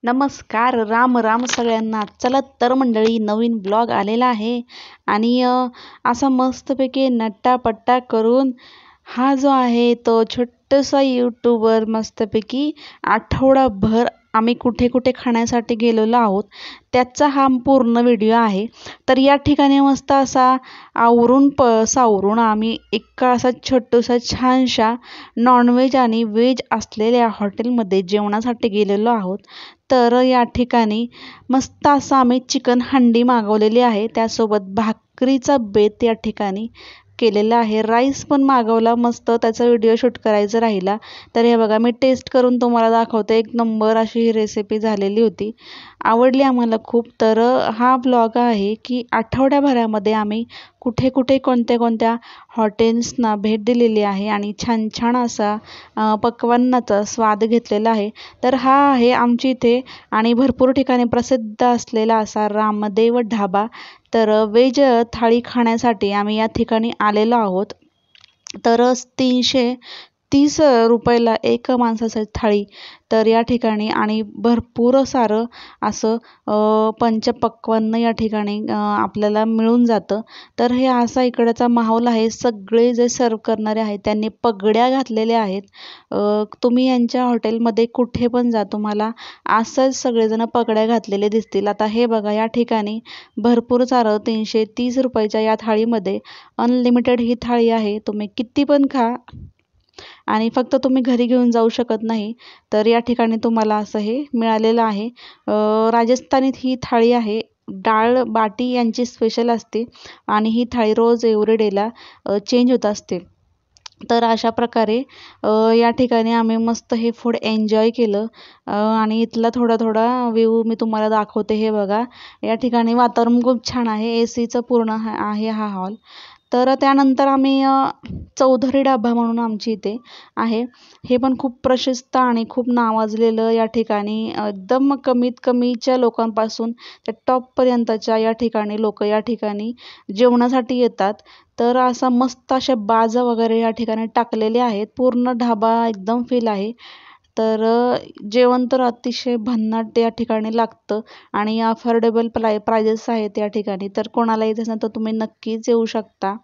नमस्कार, राम राम सगळ्यांना. चला तर मंडळी, नवीन ब्लॉग आलेला आहे आणि असा मस्तपैकी नट्टापट्टा करून हा जो आहे तो छोटासा यूट्यूबर मस्तपैकी आठवडाभर आम्ही कुठे कुठे खाण्यासाठी गेलेलो आहोत त्याचा हा पूर्ण व्हिडिओ आहे. तर या ठिकाणी मस्त असा सावरून आम्ही एका असा छोटूसा छानशा नॉनव्हेज आणि व्हेज असलेल्या हॉटेलमध्ये जेवणासाठी गेलेलो आहोत. तर या ठिकाणी मस्त असं आम्ही चिकन हंडी मागवलेली आहे, त्यासोबत भाकरीचा बेत या ठिकाणी केलेला आहे. राईस पण मागवला मस्त, त्याचा व्हिडिओ शूट करायचा राहिला. तर हे बघा, मी टेस्ट करून तुम्हाला दाखवते. एक नंबर अशी ही रेसिपी झालेली होती, आवडली आम्हाला खूप. तर हा ब्लॉग आहे की आठवड्याभरामध्ये आम्ही कुठे कुठे कोणत्या कोणत्या हॉटेल्सना भेट दिलेली आहे आणि छान छान असा पक्वान्नाचा स्वाद घेतलेला आहे. तर हा आहे आमची इथे आणि भरपूर ठिकाणी प्रसिद्ध असलेला असा रामदेव ढाबा. तर व्हेज थाळी खाण्यासाठी आम्ही या ठिकाणी आलेलो आहोत. तर 330 रुपयाला एक माणसाची थाळी. तर या ठिकाणी आणि भरपूर सारं असं पंचपक्वान्न या ठिकाणी आपल्याला मिळून जातं. तर हे असा इकडचा माहोल आहे. सगळे जे सर्व करणारे आहेत त्यांनी पगड्या घातलेल्या आहेत. तुम्ही यांच्या हॉटेलमध्ये कुठे पण जा, तुम्हाला असंच सगळेजण पगड्या घातलेले दिसतील. आता हे बघा, या ठिकाणी भरपूर सारं 330 रुपयाच्या या थाळीमध्ये अनलिमिटेड ही थाळी आहे. तुम्ही किती पण खा आणि फक्त तुम्ही घरी घेऊन जाऊ शकत नाही. तर या ठिकाणी तुम्हाला असं हे मिळालेलं आहे. राजस्थानीत ही थाळी आहे. डाळ बाटी यांची स्पेशल असते आणि ही थाळी रोज एव्हरी डेला चेंज होत असते. तर अशा प्रकारे या ठिकाणी आम्ही मस्त हे फूड एन्जॉय केलं आणि इथला थोडा थोडा व्ह्यू मी तुम्हाला दाखवते. हे बघा, या ठिकाणी वातावरण खूप छान आहे, AC पूर्ण आहे हा हॉल. तर त्यानंतर आम्ही चौधरी ढाबा म्हणून आमची इथे आहे. हे पण खूप प्रशस्त आणि खूप नावाजलेलं या ठिकाणी एकदम कमीत कमीच्या लोकांपासून त्या टॉपपर्यंतच्या या ठिकाणी लोक या ठिकाणी जेवणासाठी येतात. तर असा मस्त अशा बाजा वगैरे या ठिकाणी टाकलेले आहेत. पूर्ण ढाबा एकदम फील आहे. तर जेवण तर अतिशय भन्नाट या ठिकाणी लागतं आणि अफोर्डेबल प्राइजेस आहेत या ठिकाणी. तर कोणाला येत असेल तर तुम्ही नक्कीच येऊ शकता.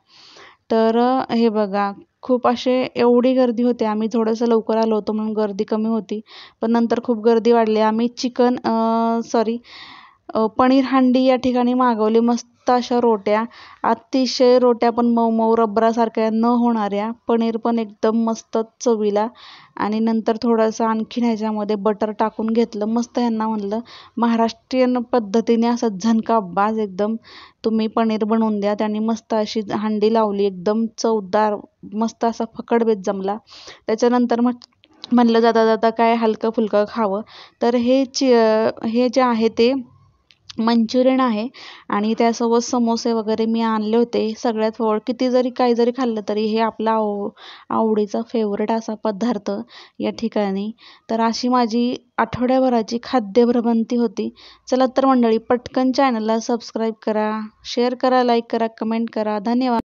तर हे बघा, खूप असे एवढी गर्दी होती. आम्ही थोडंसं लवकर आलो होतो म्हणून गर्दी कमी होती, पण नंतर खूप गर्दी वाढली. आम्ही पनीर हंडी या ठिकाणी मागवली. मस्त अशा रोट्या, अतिशय रोट्या पण मऊ मऊ रबरासारख्या न होणाऱ्या. पनीर पण एकदम मस्त चवीला. आणि नंतर थोडंसं आणखीन ह्याच्यामध्ये बटर टाकून घेतलं. मस्त ह्यांना म्हणलं महाराष्ट्रीयन पद्धतीने असं झणकाबाज एकदम तुम्ही पनीर बनवून द्या. त्यांनी मस्त अशी हंडी लावली, एकदम चवदार मस्त असा फकड बेत जमला. त्याच्यानंतर मग म्हणलं जाता जाता काय हलकं फुलकं खावं. तर हे जे आहे ते मंचुरियन आहे आणि त्यासोबत समोसे वगैरे मी आणले होते. सगळ्यात किती जरी काही जरी खाल्लं तरी हे आपला आवडीचा फेवरेट असा पदार्थ या ठिकाणी. तर अशी माझी आठवड्याभराची खाद्यभ्रमंती होती. चला तर मंडळी, पटकन चॅनलला सबस्क्राईब करा, शेअर करा, लाईक करा, कमेंट करा. धन्यवाद.